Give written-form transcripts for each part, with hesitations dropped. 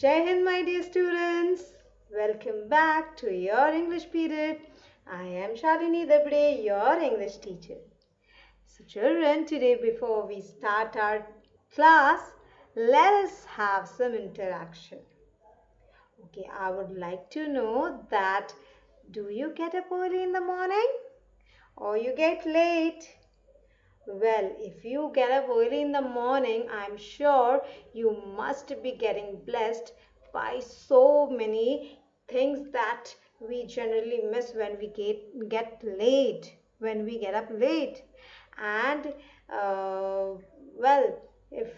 Jai Hind, my dear students. Welcome back to your English period. I am Shalini Dabde, your English teacher. So, children, today before we start our class, let us have some interaction. Okay, I would like to know that do you get up early in the morning or you get late? Well, if you get up early in the morning, I'm sure you must be getting blessed by so many things that we generally miss when we get late, when we get up late. And well, if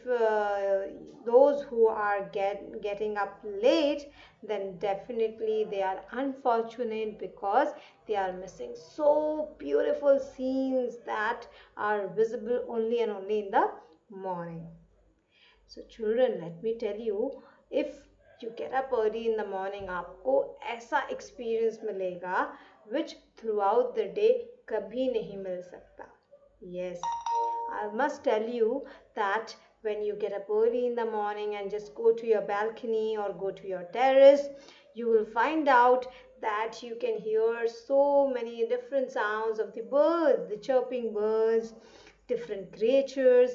those who are getting up late, then definitely they are unfortunate because they are missing so beautiful scenes that are visible only and only in the morning. So children, let me tell you, if you get up early in the morning, आपको ऐसा experience मिलेगा which throughout the day कभी नहीं मिल सकता. Yes, I must tell you that when you get up early in the morning and just go to your balcony or go to your terrace, you will find out that you can hear so many different sounds of the birds, the chirping birds, different creatures,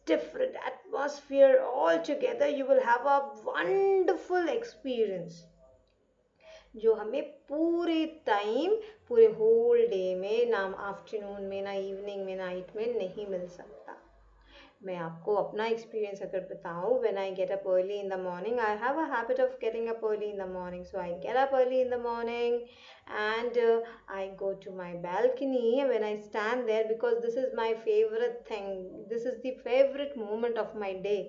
different atmosphere. All together you will have a wonderful experience जो हमें पूरे time, पूरे whole day में, ना afternoon में, ना evening में, night में नहीं मिल सकता. मैं आपको अपना एक्सपीरियंस अगर बताऊं, when I get up early in the morning, I have a habit of getting up early in the morning, so I get up early in the morning and I go to my balcony when I stand there because this is my favorite thing, this is the favorite moment of my day.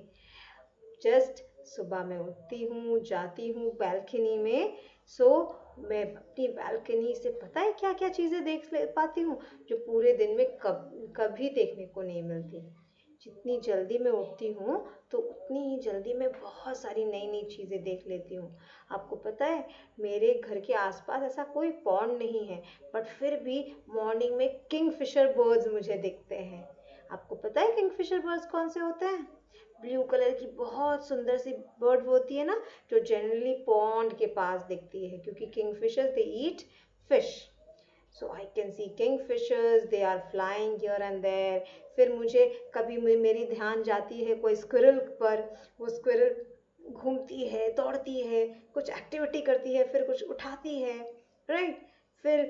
Just सुबह में उठती हूँ, जाती हूँ balcony में. सो मैं अपनी balcony से पता है क्या क्या चीज़ें देख ले पाती हूँ जो पूरे दिन में कभी देखने को नहीं मिलती. जितनी जल्दी मैं उठती हूँ तो उतनी ही जल्दी मैं बहुत सारी नई नई चीज़ें देख लेती हूँ. आपको पता है मेरे घर के आसपास ऐसा कोई पॉन्ड नहीं है, बट फिर भी मॉर्निंग में किंगफिशर बर्ड्स मुझे दिखते हैं. आपको पता है किंगफिशर बर्ड्स कौन से होते हैं? ब्लू कलर की बहुत सुंदर सी बर्ड होती है ना, जो जनरली पॉन्ड के पास दिखती है, क्योंकि kingfishers they eat fish. So I can see kingfishers, they are flying here and there. फिर मुझे कभी मेरी ध्यान जाती है कोई स्क्विरल पर. वो स्क्विरल घूमती है, दौड़ती है, कुछ एक्टिविटी करती है, फिर कुछ उठाती है, राइट. फिर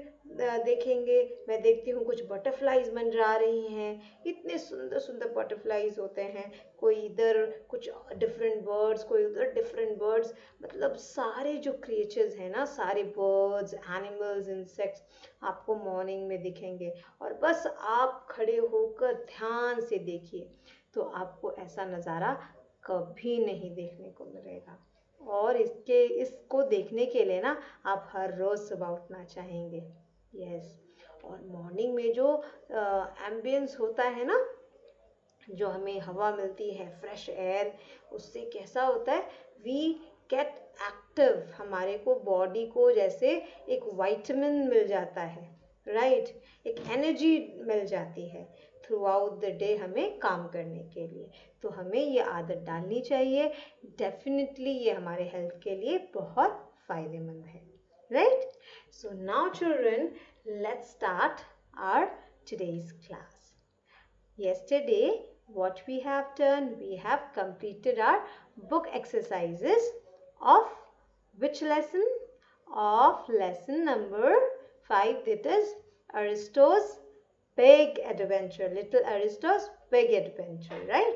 देखेंगे, मैं देखती हूँ कुछ बटरफ्लाइज मंडरा रही हैं. इतने सुंदर सुंदर बटरफ्लाइज होते हैं, कोई इधर कुछ डिफरेंट बर्ड्स, कोई उधर डिफरेंट बर्ड्स. मतलब सारे जो क्रिएचर्स हैं ना, सारे बर्ड्स, एनिमल्स, इंसेक्ट्स आपको मॉर्निंग में दिखेंगे. और बस आप खड़े होकर ध्यान से देखिए तो आपको ऐसा नज़ारा कभी नहीं देखने को मिलेगा. और इसको देखने के लिए ना आप हर रोज़ सुबह उठना चाहेंगे. यस. और मॉर्निंग में जो एम्बियंस होता है ना, जो हमें हवा मिलती है, फ्रेश एयर, उससे कैसा होता है, वी गेट एक्टिव. हमारे को बॉडी को जैसे एक विटामिन मिल जाता है, राइट. एक एनर्जी मिल जाती है थ्रू आउट द डे हमें काम करने के लिए. तो हमें ये आदत डालनी चाहिए. डेफिनेटली ये हमारे हेल्थ के लिए बहुत फ़ायदेमंद है, right. So now children, let's start our today's class. Yesterday, what we have done, we have completed our book exercises of which lesson? Of lesson number 5, that is Aristo's Big Adventure, Little Aristo's Big Adventure, right?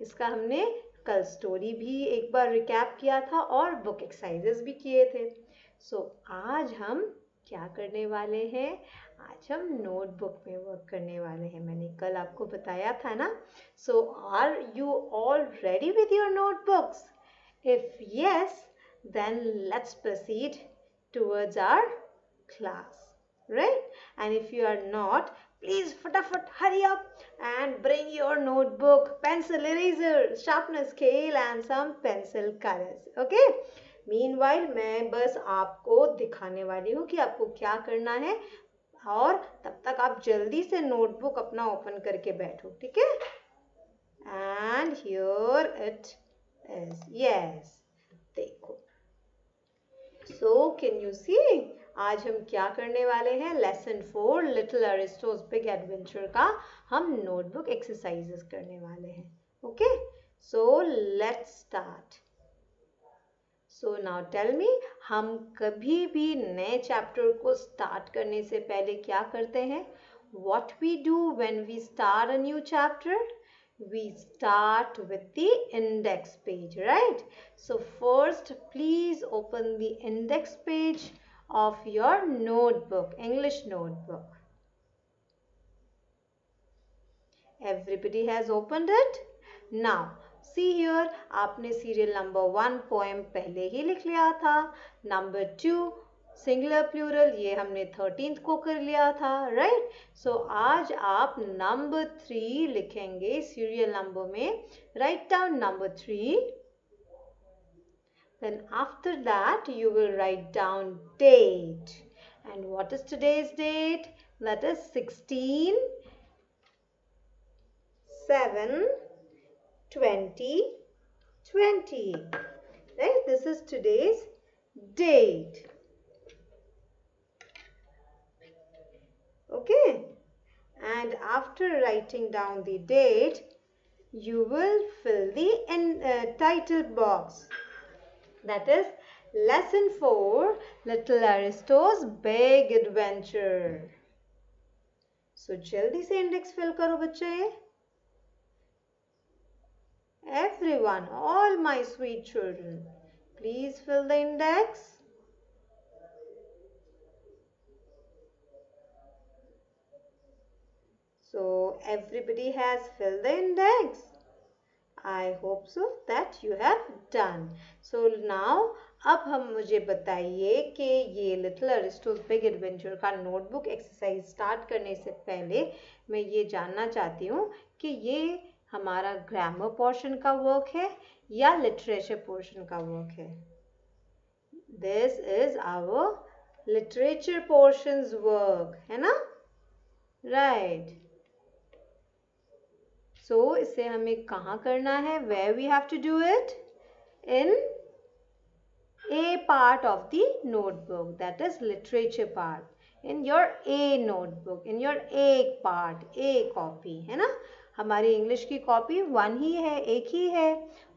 इसका हमने कल story भी एक बार recap किया था और book exercises भी किए थे. सो आज हम क्या करने वाले हैं? आज हम नोटबुक में वर्क करने वाले हैं. मैंने कल आपको बताया था ना. So are you all ready with your notebooks? If yes, then let's proceed towards our class, right? And if you are not, please फटाफट hurry up and bring your notebook, pencil, eraser, sharpener, scale and some pencil colors, okay? Meanwhile मैं बस आपको दिखाने वाली हूँ कि आपको क्या करना है, और तब तक आप जल्दी से नोटबुक अपना ओपन करके बैठो, ठीक है? And here it is. Yes, देखो कैन यू सी, आज हम क्या करने वाले हैं, lesson 4 little Aristo's big adventure का हम नोटबुक एक्सरसाइजेस करने वाले हैं. Okay, so let's start. So now tell me, हम कभी भी नए चैप्टर को स्टार्ट करने से पहले क्या करते हैं? What we do when we start a new chapter? We start with the index page, right? So first, please open the index page of your notebook, English notebook. Everybody has opened it? Now, see here, आपने serial number 1 poem पहले ही लिख लिया था. Number 2 singular plural ये हमने 13th को कर लिया था, राइट? सो आज आप नंबर 3 लिखेंगे सीरियल नंबर में. Write down number 3. Then after that you will write down date. And what is today's date? That is 16 7 20 20. Right? This is today's date. Okay, and after writing down the date, you will fill the title box. That is lesson 4, Little Aristo's Big Adventure. So जल्दी से index fill करो बच्चे. Everyone, all my sweet children, please fill the index. So everybody has filled the index. I hope so that you have done. So now अब हम मुझे बताइए कि ये लिटिल अरिस्टोस बिग एडवेंचर का नोटबुक एक्सरसाइज स्टार्ट करने से पहले मैं ये जानना चाहती हूँ कि ये हमारा ग्रामर पोर्शन का वर्क है या लिटरेचर पोर्शन का वर्क है. This is our literature portions work, है ना? राइट. So, इसे हमें कहाँ करना है? Where we have to do it? In A part of the notebook, that is literature part. In your A notebook, in your A part, A copy, है ना? हमारी इंग्लिश की कॉपी 1 ही है, एक ही है.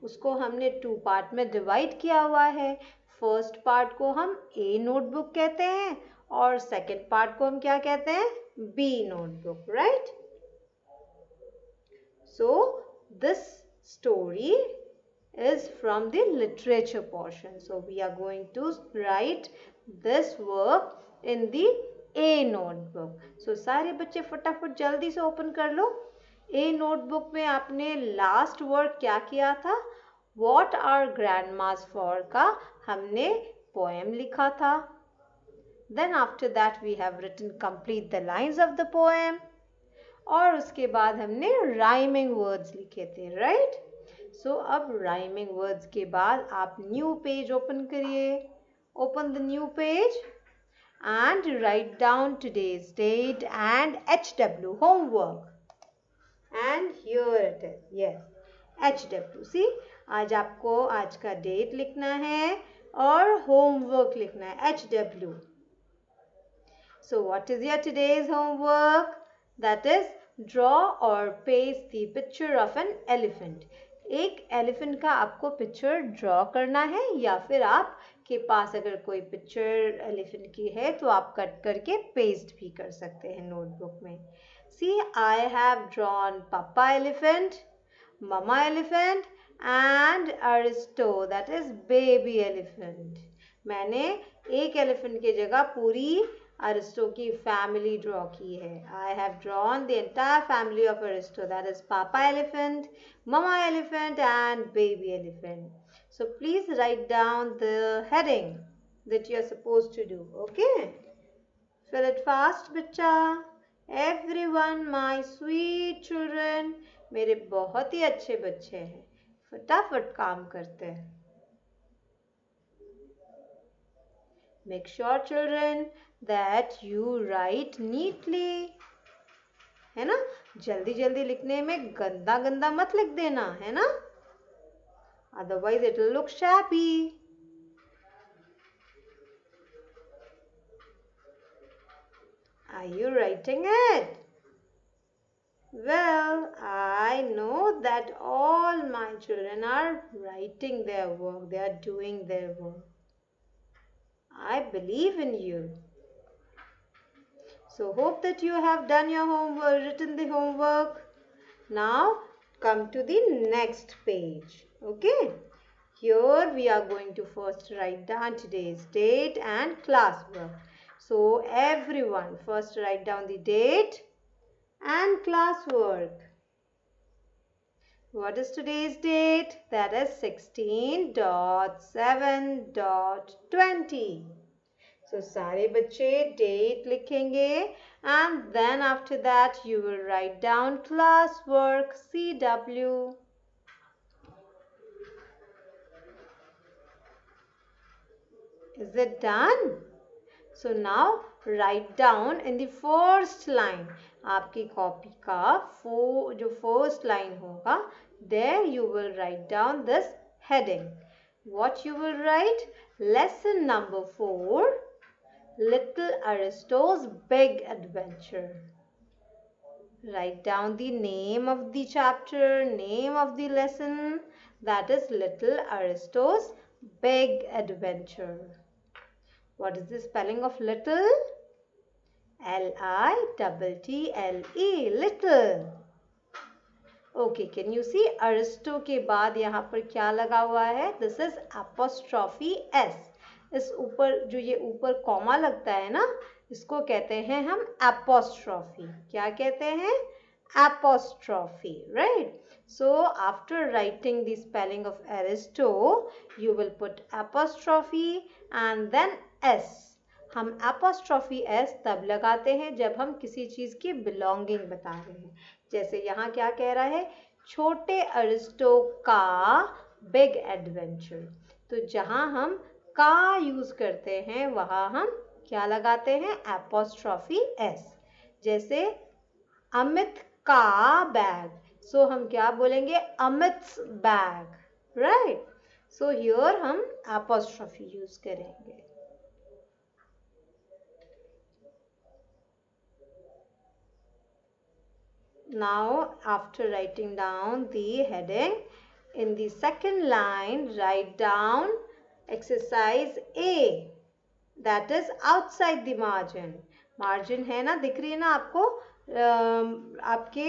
उसको हमने 2 पार्ट में डिवाइड किया हुआ है. फर्स्ट पार्ट को हम A नोटबुक कहते हैं और सेकेंड पार्ट को हम क्या कहते हैं? B notebook, right? So this story is from the literature portion. So we are going to write this work in the A notebook. So सारे बच्चे फटाफट जल्दी से ओपन कर लो. A notebook में आपने लास्ट वर्क क्या किया था? What are grandmas for का हमने poem लिखा था. Then after that we have written complete the lines of the poem. और उसके बाद हमने राइमिंग वर्ड्स लिखे थे, राइट? सो अब राइमिंग वर्ड्स के बाद आप न्यू पेज ओपन करिए. Open the new page and write down today's date and HW homework. And here it is, yes, HW. See, आज आपको आज का डेट लिखना है और होमवर्क लिखना है, HW. So what is your today's homework? That is, draw or paste the picture of an elephant. एक एलिफेंट का आपको पिक्चर ड्रॉ करना है या फिर आपके पास अगर कोई पिक्चर एलिफेंट की है तो आप कट करके पेस्ट भी कर सकते हैं नोटबुक में. See, I have drawn Papa elephant, Mama elephant and Aristo, that is baby elephant. मैंने एक एलिफेंट की जगह पूरी अरिस्टो की फैमिली ड्रॉ की है. I have drawn the entire family of Aristo, that is Papa elephant, Mama elephant and baby elephant. So please write down the heading that you are supposed to do. Okay? Fill it fast, बच्चा. Everyone, my sweet children, मेरे बहुत ही अच्छे बच्चे हैं, फटाफट काम करते हैं. Make sure, children, that you write neatly. है ना? जल्दी जल्दी लिखने में गंदा गंदा मत लिख देना, है ना? Otherwise it will look shabby. Are you writing it? Well, I know that all my children are writing their work. They are doing their work. I believe in you. So hope that you have done your homework, written the homework. Now come to the next page. Okay. Here we are going to first write down today's date and classwork. So everyone first write down the date and classwork. What is today's date? That is 16.7.20. So सारे बच्चे date लिखेंगे and then after that you will write down classwork CW. Is it done? So now write down in the first line. आपकी copy का जो first line होगा, there you will write down this heading. What you will write? Lesson number 4, Little Aristo's Big Adventure. Write down the name of the chapter, name of the lesson. That is Little Aristo's Big Adventure. What is the spelling of little? Little. Little. Okay, can you see Aristo के बाद यहाँ पर क्या लगा हुआ है? This is apostrophe S. इस ऊपर जो ये ऊपर कॉमा लगता है ना, इसको कहते हैं हम apostrophe. क्या कहते हैं? Apostrophe, right? So after writing the spelling of Aristo, you will put apostrophe and then S. हम apostrophe S तब लगाते हैं जब हम किसी चीज़ की belonging बता रहे हैं. जैसे यहाँ क्या कह रहा है? छोटे अरिस्टो का बिग एडवेंचर. तो जहाँ हम का यूज करते हैं वहाँ हम क्या लगाते हैं? Apostrophe S. जैसे अमित का बैग, सो हम क्या बोलेंगे? अमित्स बैग, राइट? सो हियर हम एपोस्ट्रॉफी यूज करेंगे. Now, after writing down the heading, in the second line, write down exercise A. That is outside the margin. Margin है ना, दिख रही है ना आपको? आपके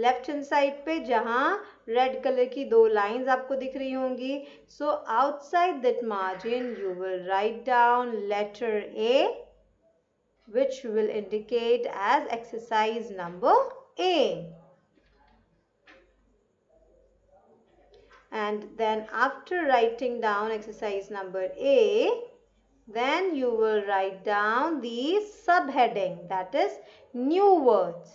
लेफ्ट हैंड साइड पे जहाँ रेड कलर की दो लाइंस आपको दिख रही होंगी. So outside that margin, you will write down letter A, which will indicate as exercise number A. And then after writing down exercise number A, then you will write down the subheading, that is new words.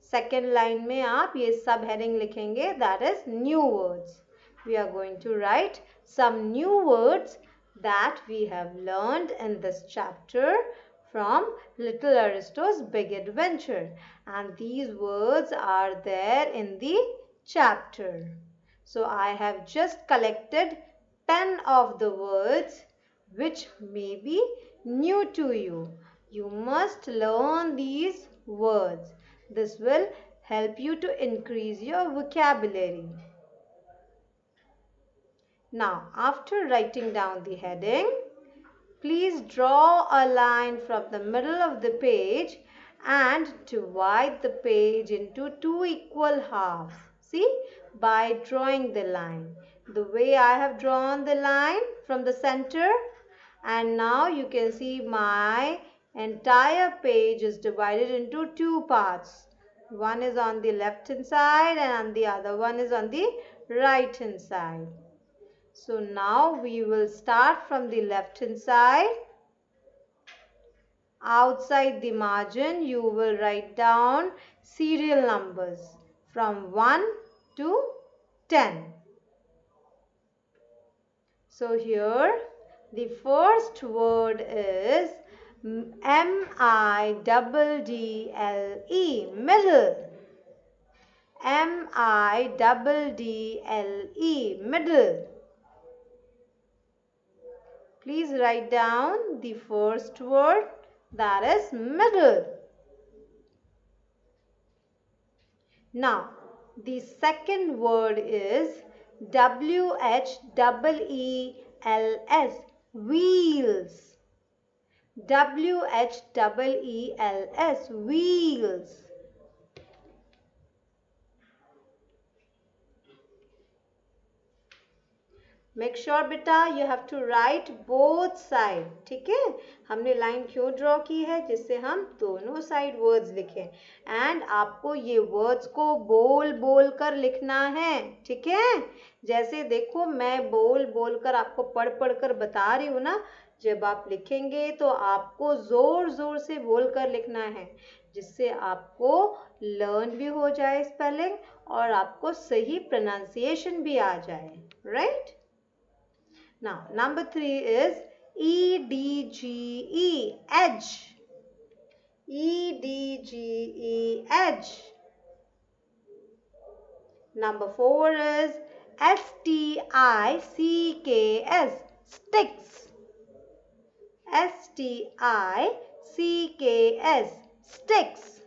Second line में आप ये subheading लिखेंगे, that is new words. We are going to write some new words that we have learned in this chapter from Little Aristo's Big Adventure, and these words are there in the chapter. So I have just collected 10 of the words which may be new to you. You must learn these words. This will help you to increase your vocabulary. Now, after writing down the heading, please draw a line from the middle of the page and divide the page into two equal halves. See, by drawing the line. The way I have drawn the line from the center, and now you can see my entire page is divided into two parts. One is on the left hand side and the other one is on the right hand side. So now we will start from the left hand side. Outside the margin, you will write down serial numbers from 1 to 10. So here the first word is M-I-D-D-L-E, middle. M-I-D-D-L-E, middle. Please write down the first word, That is middle. Now, the second word is WHEELS, wheels. WHEELS, wheels. Make sure बेटा you have to write both side. ठीक है, हमने line क्यों draw की है? जिससे हम दोनों साइड वर्ड्स लिखें. एंड आपको ये वर्ड्स को बोल बोल कर लिखना है. ठीक है, जैसे देखो मैं बोल बोल कर आपको पढ़ पढ़ कर बता रही हूँ ना. जब आप लिखेंगे तो आपको जोर जोर से बोल कर लिखना है, जिससे आपको लर्न भी हो जाए स्पेलिंग और आपको सही प्रोनाउंसिएशन भी आ जाए. Right? Now, number 3 is EDGE, edge. EDGE, edge. Number 4 is STICKS, sticks. STICKS, sticks.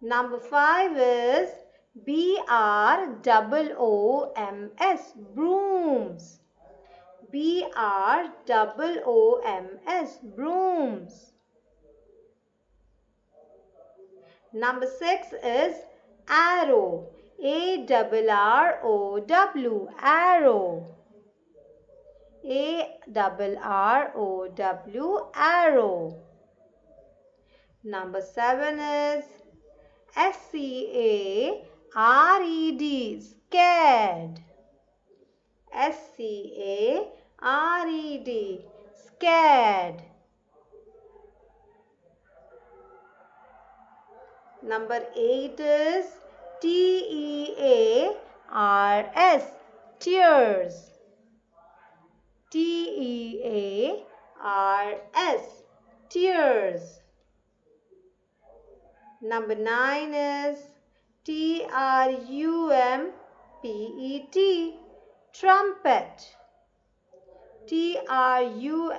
Number 5 is BROOMS, brooms. BROOMS, brooms. Number 6 is arrow, ARROW, arrow. ARROW, arrow. Number 7 is SCARED, scared. SCARED, scared. Number 8 is TEARS, tears. TEARS, tears. Number 9 is TRUMPET, trumpet. TRUMPET,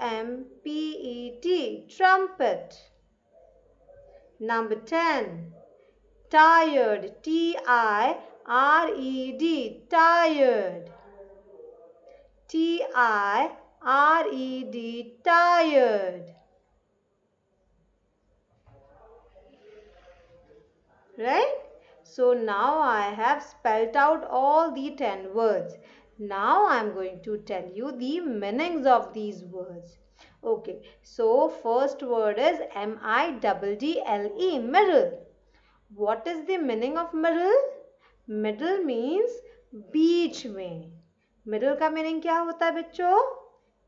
trumpet. Number 10, tired, TIRED, tired. TIRED, tired. Right? So now I have spelled out all the 10 words. Now I am going to tell you the meanings of these words. Okay, so first word is MIDDLE, middle. What is the meaning of middle? Middle means बीच में. Middle का meaning क्या होता है बच्चों?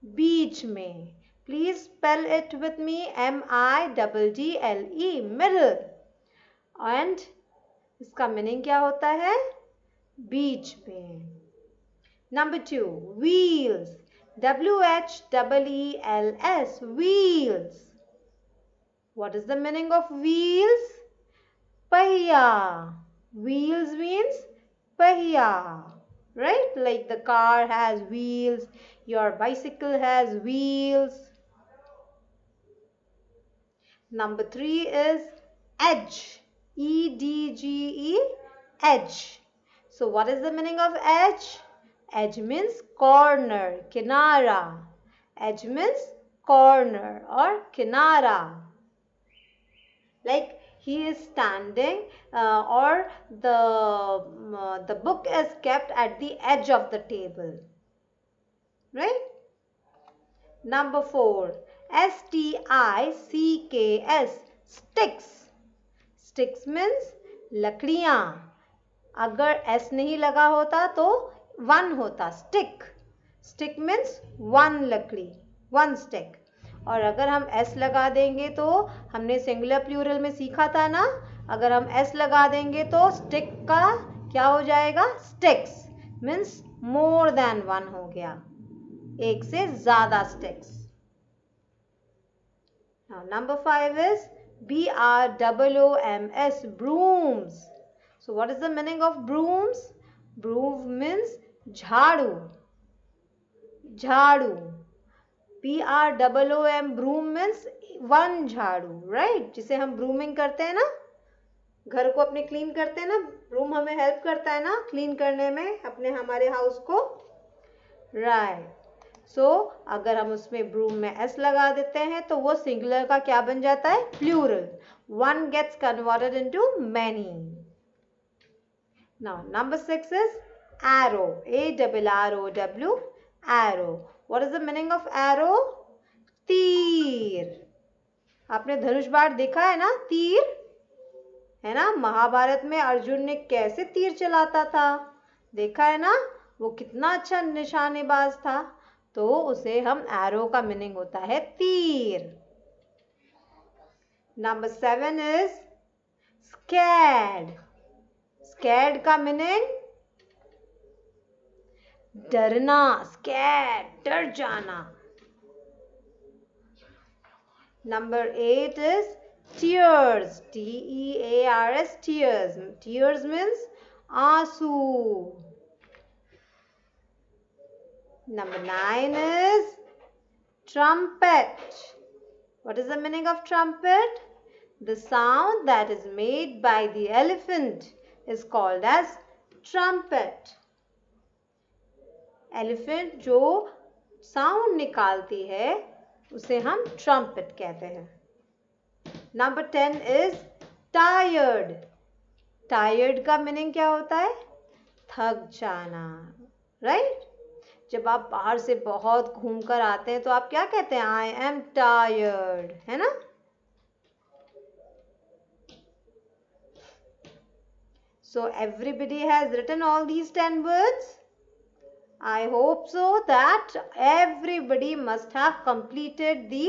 बीच में. Please spell it with me, MIDDLE, middle. And इसका meaning क्या होता है? बीच में. Number 2, wheels, WHEELS, wheels. What is the meaning of wheels? पहिया. Wheels means पहिया. Right? Like the car has wheels, your bicycle has wheels. Number 3 is edge. EDGE, edge. So what is the meaning of edge? Edge means corner, kinara. Edge means corner or kinara. Like he is standing or the book is kept at the edge of the table. Right? Number 4, STICKS, sticks. Sticks means लकड़ियाँ. अगर S नहीं लगा होता तो 1 होता, stick. Stick means 1 लकड़ी, 1 stick. और अगर हम S लगा देंगे तो हमने सिंगुलर प्लूरल में सीखा था ना, अगर हम S लगा देंगे तो stick का क्या हो जाएगा? Sticks means more than 1 हो गया, एक से ज़्यादा sticks. Now number 5 is BROOMS, brooms. So what is the meaning of brooms? Broom means झाड़ू. झाड़ू. BROOM, ब्रूम मीन्स वन झाड़ू, राइट, जिसे हम ब्रूमिंग करते हैं ना, घर को अपने क्लीन करते हैं ना, रूम हमें हेल्प करता है ना क्लीन करने में अपने हमारे हाउस को, राइट। सो अगर हम उसमें ब्रूम में एस लगा देते हैं तो वो सिंगुलर का क्या बन जाता है, plural, one gets converted into many. Now number 6 is arrow, ARROW, arrow. What is the meaning of arrow? तीर। आपने धनुष बाण देखा है ना, तीर है ना, महाभारत में अर्जुन ने कैसे तीर चलाता था, देखा है ना, वो कितना अच्छा निशानेबाज था, तो उसे हम एरो का मीनिंग होता है तीर। Number 7 is scared. स्कैर्ड का मीनिंग डरना, स्कैर्ड, डर जाना। Number 8 is tears, TEARS, tears. Tears means आंसू। Number 9 is trumpet. What is the meaning of trumpet? The sound that is made by the elephant is called as trumpet. Elephant जो sound निकालती है उसे हम trumpet कहते हैं। Number 10 is tired. Tired का meaning क्या होता है, थक जाना, राइट। जब आप बाहर से बहुत घूम कर आते हैं तो आप क्या कहते हैं, आई एम टायर्ड, है ना। So everybody has written all these 10 words. I hope so that everybody must have completed the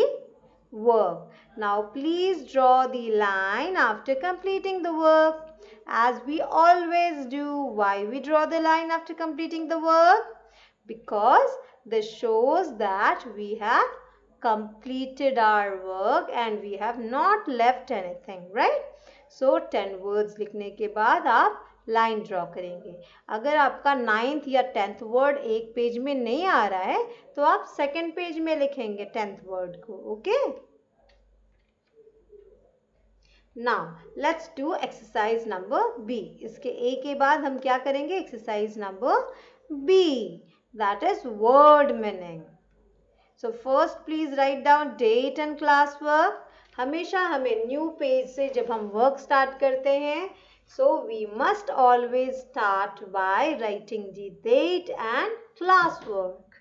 work. Now please draw the line after completing the work, as we always do. Why we draw the line after completing the work? Because this shows that we have completed our work and we have not left anything, right? So 10 words लिखने के बाद आप line draw करेंगे। अगर आपका 9th या 10th word एक page में नहीं आ रहा है तो आप सेकंड पेज में लिखेंगे 10th वर्ड को, okay. Now let's do exercise number B. इसके ए के बाद हम क्या करेंगे, exercise number B, that is word meaning. So first please write down date and class work. हमेशा हमें न्यू पेज से जब हम वर्क स्टार्ट करते हैं, so we must always start by writing the date and classwork.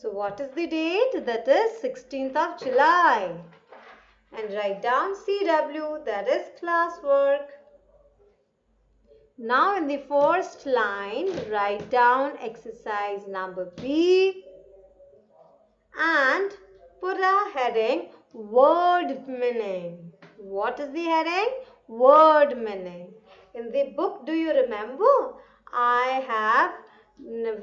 So what is the date? That is 16th of July. And write down CW, that is classwork. Now in the first line, write down exercise number B and put a heading, word meaning. What is the heading? Word meaning. In the book, do you remember?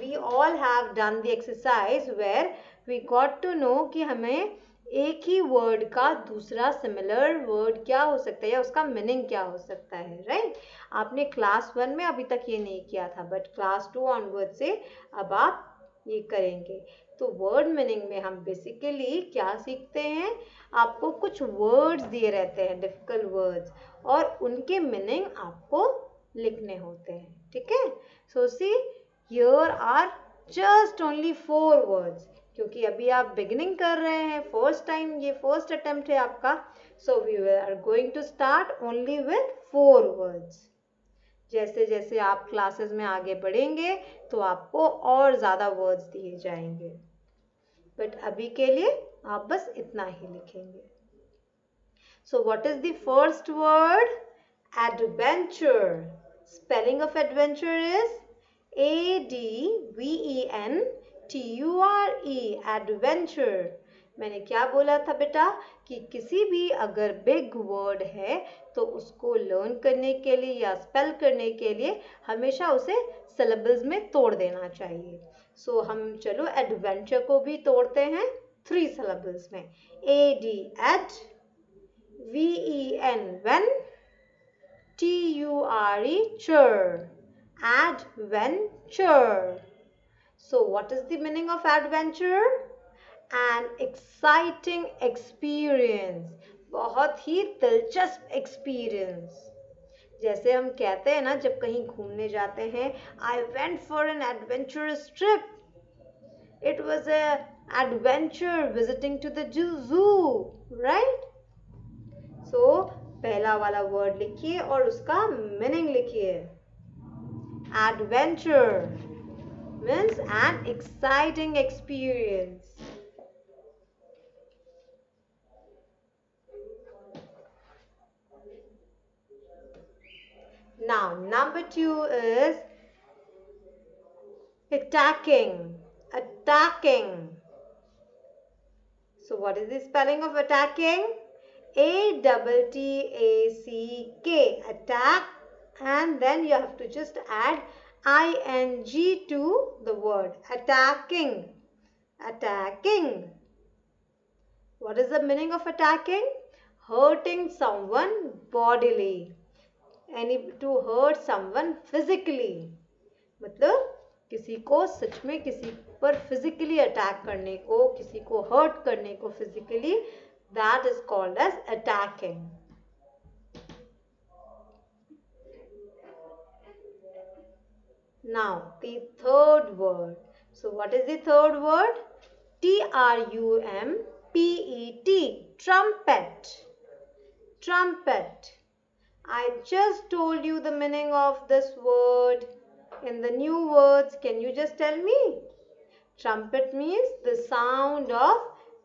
We all have done the exercise where we got to know कि हमें एक ही word का दूसरा similar word क्या हो सकता है या उसका मीनिंग क्या हो सकता है, राइट। आपने क्लास 1 में अभी तक ये नहीं किया था, बट क्लास 2 ऑनवर्ड से अब आप ये करेंगे। तो वर्ड मीनिंग में हम बेसिकली क्या सीखते हैं, आपको कुछ वर्ड्स दिए रहते हैं, डिफिकल्ट वर्ड्स, और उनके मीनिंग आपको लिखने होते हैं, ठीक है। So see here are just only 4 words, क्योंकि अभी आप बिगिनिंग कर रहे हैं, फर्स्ट टाइम, ये फर्स्ट अटेम्प्ट है आपका। So we are going to start only with 4 words. जैसे जैसे आप क्लासेस में आगे बढ़ेंगे तो आपको और ज़्यादा वर्ड्स दिए जाएंगे, बट अभी के लिए आप बस इतना ही लिखेंगे। So what is the first word? Adventure. Spelling of adventure is ADVENTURE, adventure. मैंने क्या बोला था बेटा कि किसी भी अगर बिग वर्ड है तो उसको लर्न करने के लिए या स्पेल करने के लिए हमेशा उसे सिलेबल्स में तोड़ देना चाहिए। सो हम चलो एडवेंचर को भी तोड़ते हैं 3 सिलेबल्स में। AD ad, VEN when, TURE चर, adventure. So what is the meaning of adventure? An exciting experience. बहुत ही दिलचस्प experience. जैसे हम कहते हैं ना जब कहीं घूमने जाते हैं, I went for an adventurous trip. It was a adventure visiting to the zoo, right? So पहला वाला word लिखिए और उसका meaning लिखिए. Adventure means an exciting experience. Now, number 2 is attacking. Attacking. So, what is the spelling of attacking? A-T-T-A-C-K. Attack. And then you have to just add ing to the word. Attacking. Attacking. What is the meaning of attacking? Hurting someone bodily. To hurt someone physically. मतलब किसी को सच में किसी पर physically attack करने को, किसी को hurt करने को physically, that is called as attacking. Now the third word. So what is the third word? T-R-U-M-P-E-T. Trumpet. Trumpet. I just told you the meaning of this word. In the new words, can you just tell me? Trumpet means the sound of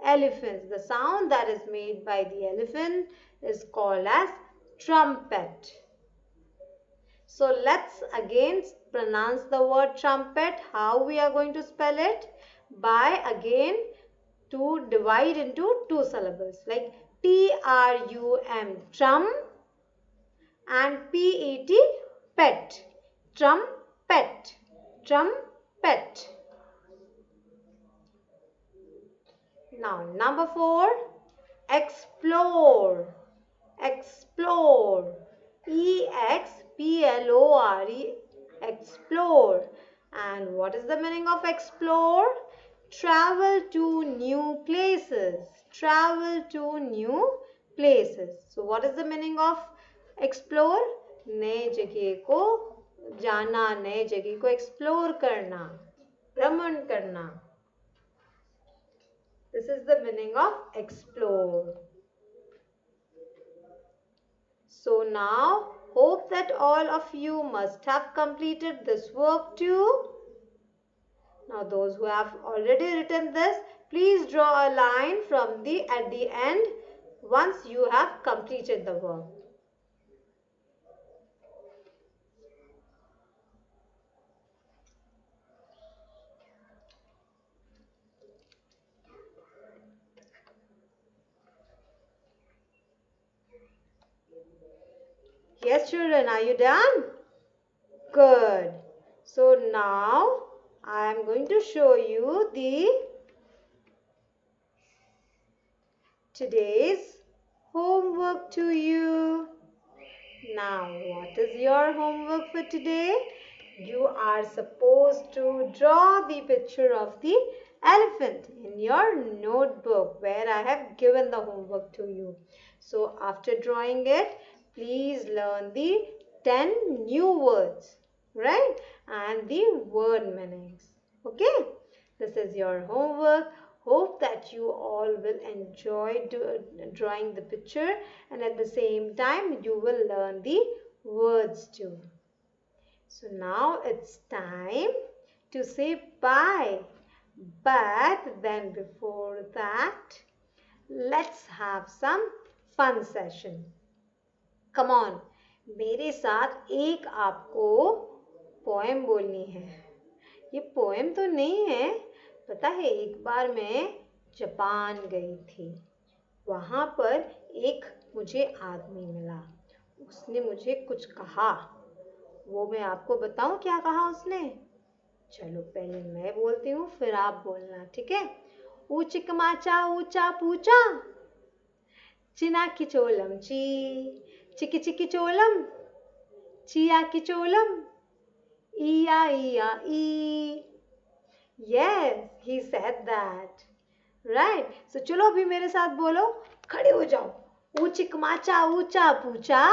elephants. The sound that is made by the elephant is called as trumpet. So let's again pronounce the word trumpet. How we are going to spell it? By again to divide into two syllables like T-R-U-M, trum, and P-E-T, pet. Trumpet. Trumpet. Now, number 4, explore. Explore. E-X-P-L-O-R-E. Explore. And what is the meaning of explore? Travel to new places. Travel to new places. So, what is the meaning of explore? नए जगह को जाना, नए जगह को explore करना, भ्रमण करना. This is the meaning of explore. So now, hope that all of you must have completed this work too. Now those who have already written this, please draw a line from at the end once you have completed the work. Yes, children, are you done? Good. So now I am going to show you today's homework to you. Now, what is your homework for today? You are supposed to draw the picture of the elephant in your notebook where I have given the homework to you. So, after drawing it, please learn the 10 new words, right? And the word meanings. Okay? This is your homework. Hope that you all will enjoy drawing the picture, and at the same time you will learn the words too. So now it's time to say bye. But then before that, let's have some fun session. Come on, मेरे साथ एक आपको poem बोलनी है. ये poem तो नहीं है. पता है, एक बार मैं जापान गई थी. वहाँ पर एक मुझे आदमी मिला. उसने मुझे कुछ कहा. वो मैं आपको बताऊं क्या कहा उसने? चलो पहले मैं बोलती हूँ, फिर आप बोलना, ठीक है? ऊचिकमाचा ऊंचा पूचा, चिना किचोलम ची, चिकी चिकी चोलम, चिया किचोलम, इया इया ई. Yes, he said that. Right. So चलो अभी मेरे साथ बोलो. खड़े हो जाओ. ऊचिकमाचा ऊंचा पूछा.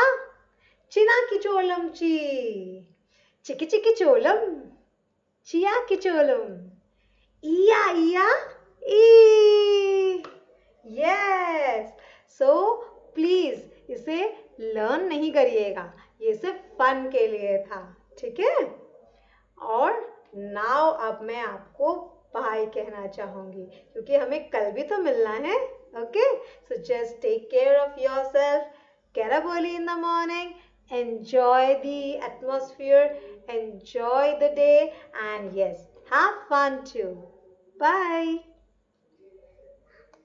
चिना की चोलम ची. चिकी चिकी चोलम. चिया की चोलम. इया इया ई. Yes. So please इसे लर्न नहीं करिएगा. ये सिर्फ फन के लिए था. ठीक है. और नाउ अब मैं आपको बाय कहना चाहूंगी क्योंकि हमें कल भी तो मिलना है. Okay. So just take care of yourself. Get up early in the morning. Enjoy the atmosphere, enjoy the day, and yes, have fun too. Bye.